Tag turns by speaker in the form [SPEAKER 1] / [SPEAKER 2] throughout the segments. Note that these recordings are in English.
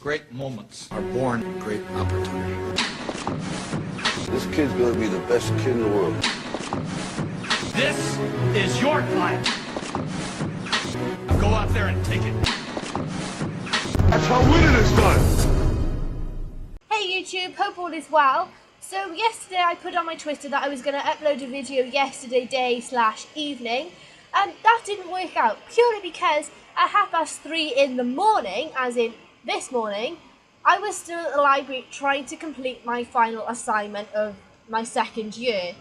[SPEAKER 1] Great moments are born in great opportunity.
[SPEAKER 2] This kid's gonna be the best kid in the world.
[SPEAKER 1] This is your client. Now go out there and take it.
[SPEAKER 2] That's how winning is done.
[SPEAKER 3] Hey YouTube, hope all is well. So yesterday I put on my Twitter that I was going to upload a video yesterday day/evening, and that didn't work out purely because at 3:30 in the morning, as in this morning, I was still at the library trying to complete my final assignment of my second year.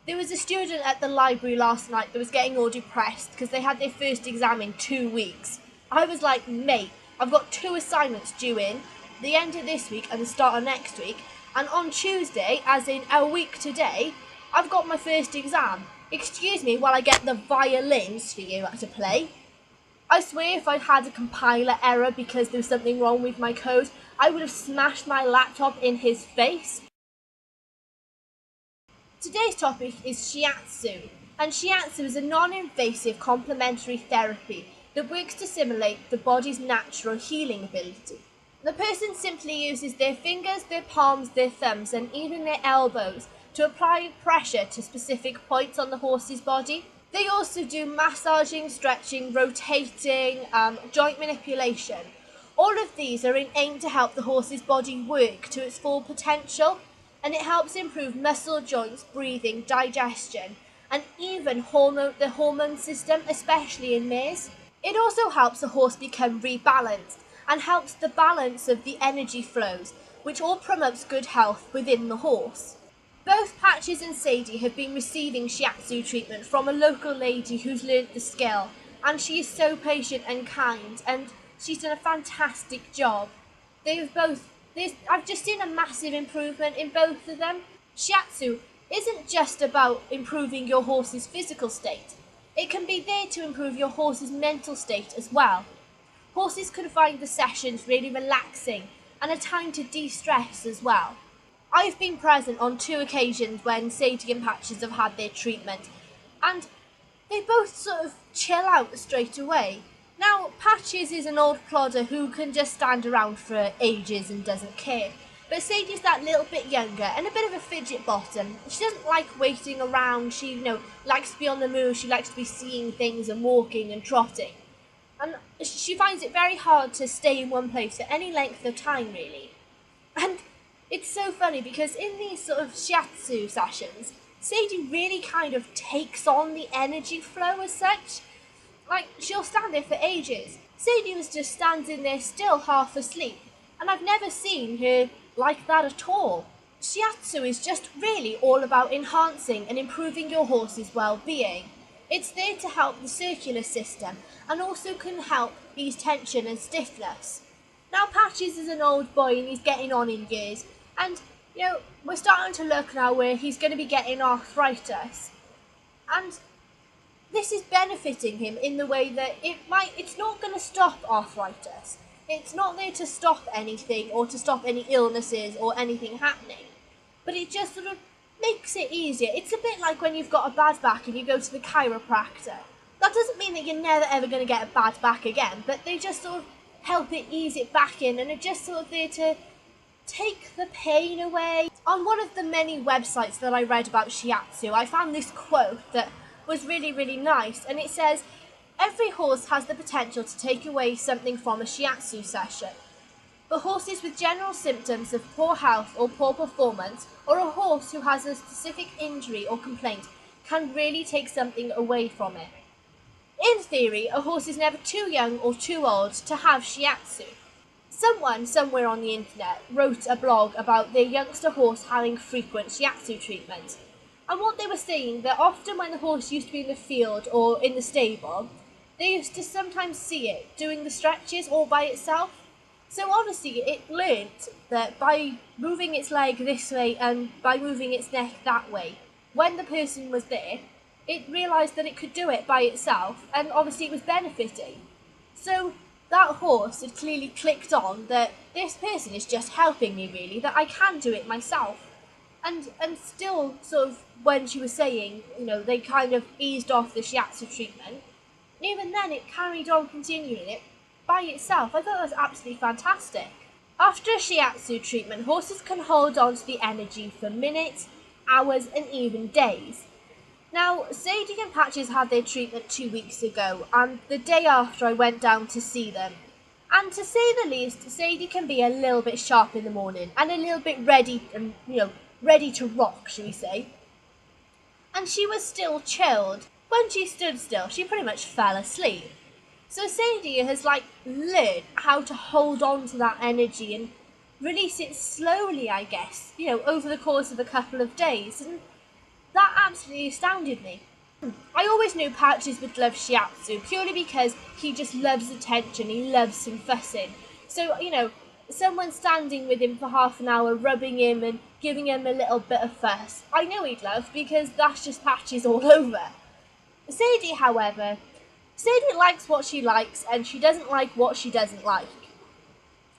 [SPEAKER 3] There was a student at the library last night that was getting all depressed because they had their first exam in 2 weeks. I was like, mate, I've got 2 assignments due in, the end of this week and the start of next week, and on Tuesday, as in a week today, I've got my first exam. Excuse me while I get the violins for you to play. I swear if I'd had a compiler error because there was something wrong with my code, I would have smashed my laptop in his face. Today's topic is Shiatsu, and Shiatsu is a non-invasive complementary therapy that works to simulate the body's natural healing ability. The person simply uses their fingers, their palms, their thumbs and even their elbows to apply pressure to specific points on the horse's body. They also do massaging, stretching, rotating, joint manipulation. All of these are aimed to help the horse's body work to its full potential, and it helps improve muscle, joints, breathing, digestion, and even the hormone system, especially in mares. It also helps the horse become rebalanced and helps the balance of the energy flows, which all promotes good health within the horse. Both Patches and Sadie have been receiving Shiatsu treatment from a local lady who's learned the skill, and she is so patient and kind, and she's done a fantastic job. I've just seen a massive improvement in both of them. Shiatsu isn't just about improving your horse's physical state. It can be there to improve your horse's mental state as well. Horses can find the sessions really relaxing and a time to de-stress as well. I've been present on 2 occasions when Sadie and Patches have had their treatment, and they both sort of chill out straight away. Now, Patches is an old plodder who can just stand around for ages and doesn't care. But Sadie's that little bit younger and a bit of a fidget bottom. She doesn't like waiting around. She, likes to be on the move. She likes to be seeing things and walking and trotting. And she finds it very hard to stay in one place for any length of time, really. And it's so funny because in these sort of Shiatsu sessions, Sadie really kind of takes on the energy flow as such. Like, she'll stand there for ages. Sadie was just standing there still half asleep, and I've never seen her like that at all. Shiatsu is just really all about enhancing and improving your horse's well-being. It's there to help the circular system and also can help ease tension and stiffness. Now Patches is an old boy and he's getting on in years, and we're starting to look now where he's going to be getting arthritis. And this is benefiting him in the way that it's not going to stop arthritis. It's not there to stop anything or to stop any illnesses or anything happening. But it just sort of makes it easier. It's a bit like when you've got a bad back and you go to the chiropractor. That doesn't mean that you're never ever going to get a bad back again, but they just sort of help it ease it back in, and are just sort of there to take the pain away. On one of the many websites that I read about Shiatsu, I found this quote that was really, really nice, and it says, "Every horse has the potential to take away something from a Shiatsu session. For horses with general symptoms of poor health or poor performance, or a horse who has a specific injury or complaint, can really take something away from it. In theory, a horse is never too young or too old to have Shiatsu." Someone somewhere on the internet wrote a blog about their youngster horse having frequent Shiatsu treatment. And what they were saying, that often when the horse used to be in the field or in the stable, they used to sometimes see it doing the stretches all by itself. So obviously it learnt that by moving its leg this way and by moving its neck that way, when the person was there, it realised that it could do it by itself, and obviously it was benefiting. So that horse had clearly clicked on that this person is just helping me really, that I can do it myself. And still sort of when she was saying, they kind of eased off the Shiatsu treatment, even then it carried on continuing it. by itself. I thought that was absolutely fantastic. After a Shiatsu treatment, horses can hold on to the energy for minutes, hours and even days. Now, Sadie and Patches had their treatment 2 weeks ago, and the day after I went down to see them. And to say the least, Sadie can be a little bit sharp in the morning and a little bit ready and, ready to rock, shall we say. And she was still chilled. When she stood still, she pretty much fell asleep. So Sadie has learned how to hold on to that energy and release it slowly, I guess, over the course of a couple of days. And that absolutely astounded me. I always knew Patches would love Shiatsu purely because he just loves attention, he loves some fussing. So, someone standing with him for half an hour, rubbing him and giving him a little bit of fuss, I know he'd love because that's just Patches all over. Sadie, however, Sadie likes what she likes and she doesn't like what she doesn't like.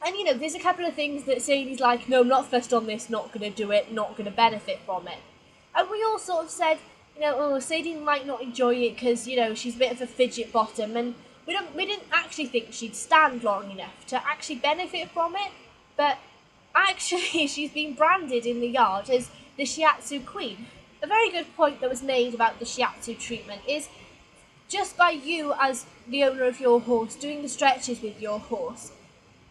[SPEAKER 3] And there's a couple of things that Sadie's like, no, I'm not fussed on this, not going to do it, not going to benefit from it. And we all sort of said, Sadie might not enjoy it because, she's a bit of a fidget bottom, and we didn't actually think she'd stand long enough to actually benefit from it. But actually, she's been branded in the yard as the Shiatsu Queen. A very good point that was made about the Shiatsu treatment is just by you as the owner of your horse doing the stretches with your horse,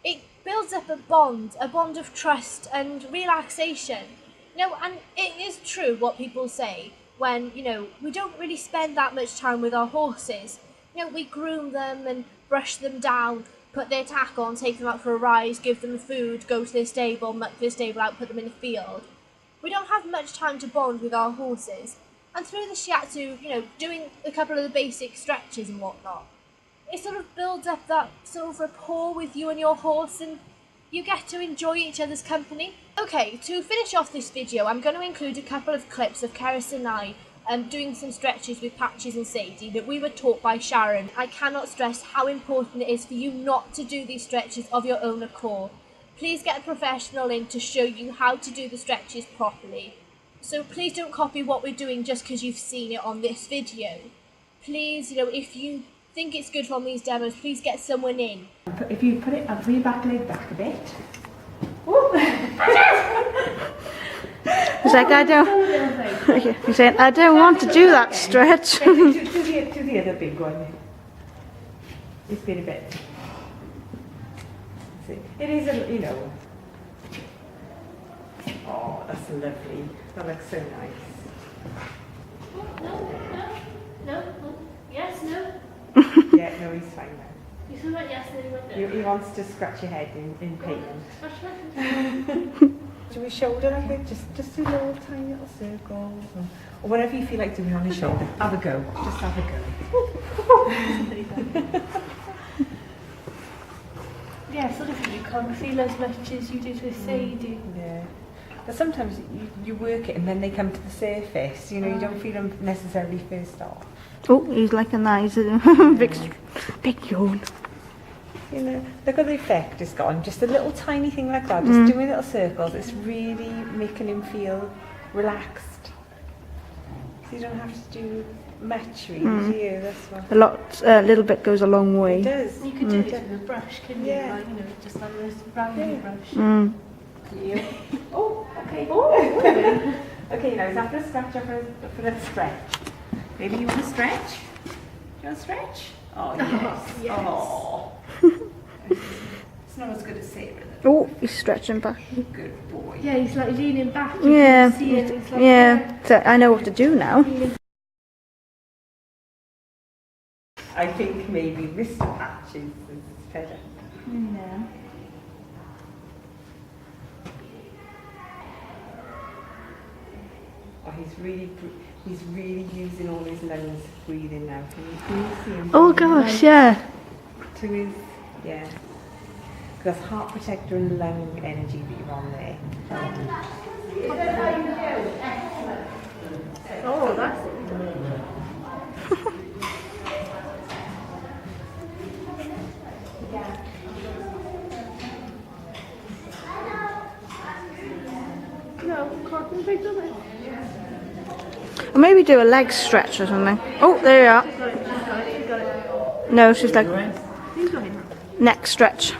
[SPEAKER 3] it builds up a bond of trust and relaxation. And it is true what people say when, we don't really spend that much time with our horses. We groom them and brush them down, put their tack on, take them out for a ride, give them food, go to their stable, muck their stable out, put them in the field. We don't have much time to bond with our horses. And through the Shiatsu, doing a couple of the basic stretches and whatnot, it sort of builds up that sort of rapport with you and your horse, and you get to enjoy each other's company. Okay, to finish off this video, I'm going to include a couple of clips of Keris and I doing some stretches with Patches and Sadie that we were taught by Sharon. I cannot stress how important it is for you not to do these stretches of your own accord. Please get a professional in to show you how to do the stretches properly. So please don't copy what we're doing just because you've seen it on this video. Please, if you think it's good from these demos, please get someone in.
[SPEAKER 4] If you put it, I'll bring your back leg back a bit.
[SPEAKER 5] It's like, I don't. You're saying, I don't want to do that stretch.
[SPEAKER 4] to the other big one. It's been a bit. See, it is a, Oh, that's lovely. That looks so nice.
[SPEAKER 3] No. Yes, no.
[SPEAKER 4] Yeah, no, he's fine now.
[SPEAKER 3] You said that yes, no.
[SPEAKER 4] He wants to scratch your head in pain. Do his shoulder like that? Just do little tiny little circles, or whatever you feel like doing on his shoulder. Have a go. Just have a go.
[SPEAKER 3] Yeah, sort of you can't feel as much as you did with Sadie.
[SPEAKER 4] Yeah. But sometimes you work it and then they come to the surface. You don't feel them necessarily first off.
[SPEAKER 5] Oh, he's like a nice big yawn.
[SPEAKER 4] Look at the effect it's got on. Just a little tiny thing like that, just doing little circles, it's really making him feel relaxed. So you don't have to do much really, do you? That's what.
[SPEAKER 5] A little bit goes a long way.
[SPEAKER 4] It does.
[SPEAKER 3] You could do it with a brush, couldn't you?
[SPEAKER 4] Yeah.
[SPEAKER 3] Like, just on this rounding brush.
[SPEAKER 4] Yeah. Oh, okay. Oh. Okay, now it's after a scratch, for a stretch. Maybe you want to stretch? Do you want to stretch? Oh, yes.
[SPEAKER 3] Yes.
[SPEAKER 4] Oh. It's not as good as Sarah.
[SPEAKER 5] Oh, he's stretching back.
[SPEAKER 4] Good boy.
[SPEAKER 3] Yeah, he's like leaning back.
[SPEAKER 5] Yeah,
[SPEAKER 3] See him. He's like,
[SPEAKER 5] yeah. So I know what to do now.
[SPEAKER 4] I think maybe Mr. Patches is better.
[SPEAKER 3] Yeah.
[SPEAKER 4] Oh, he's really using all his lungs breathing now. Can you see him?
[SPEAKER 5] Oh gosh, yeah.
[SPEAKER 4] To his, yeah. Because heart protector and lung energy that you're on there.
[SPEAKER 3] Oh, that's it. No, cotton picked on it.
[SPEAKER 5] Or maybe do a leg stretch or something. Oh, there you are.
[SPEAKER 3] She's got it.
[SPEAKER 5] No, she's like.
[SPEAKER 3] He's got it.
[SPEAKER 5] neck stretch.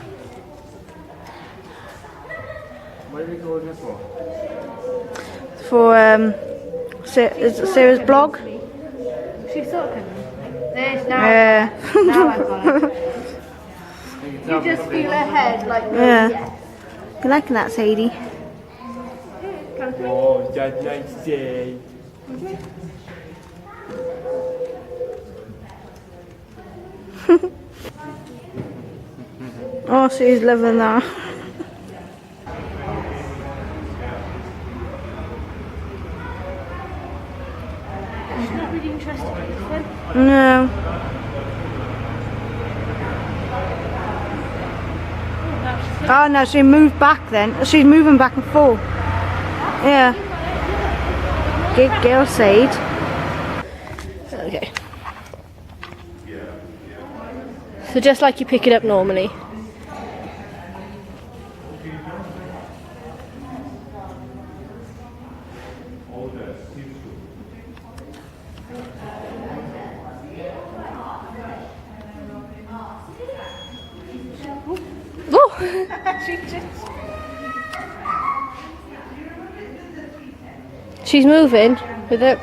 [SPEAKER 6] What are we going here for?
[SPEAKER 5] For is it Sarah's blog.
[SPEAKER 3] She's talking. There's now.
[SPEAKER 5] Yeah.
[SPEAKER 3] Now I've got it. You just feel her head like
[SPEAKER 5] Yeah.
[SPEAKER 3] yes.
[SPEAKER 5] You liking that, Sadie?
[SPEAKER 6] Oh, that's nice day.
[SPEAKER 5] Oh, she's loving that.
[SPEAKER 3] She's not really interested in this one.
[SPEAKER 5] No. Oh no, she moved back then. She's moving back and forth. Yeah. Good girl, Sade.
[SPEAKER 7] Okay. So just like you pick it up normally. Oh! She's moving with it.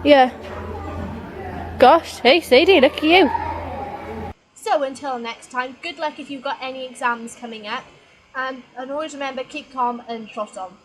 [SPEAKER 7] Yeah. Gosh, hey Sadie, look at you.
[SPEAKER 3] So until next time, good luck if you've got any exams coming up. And always remember, keep calm and trot on.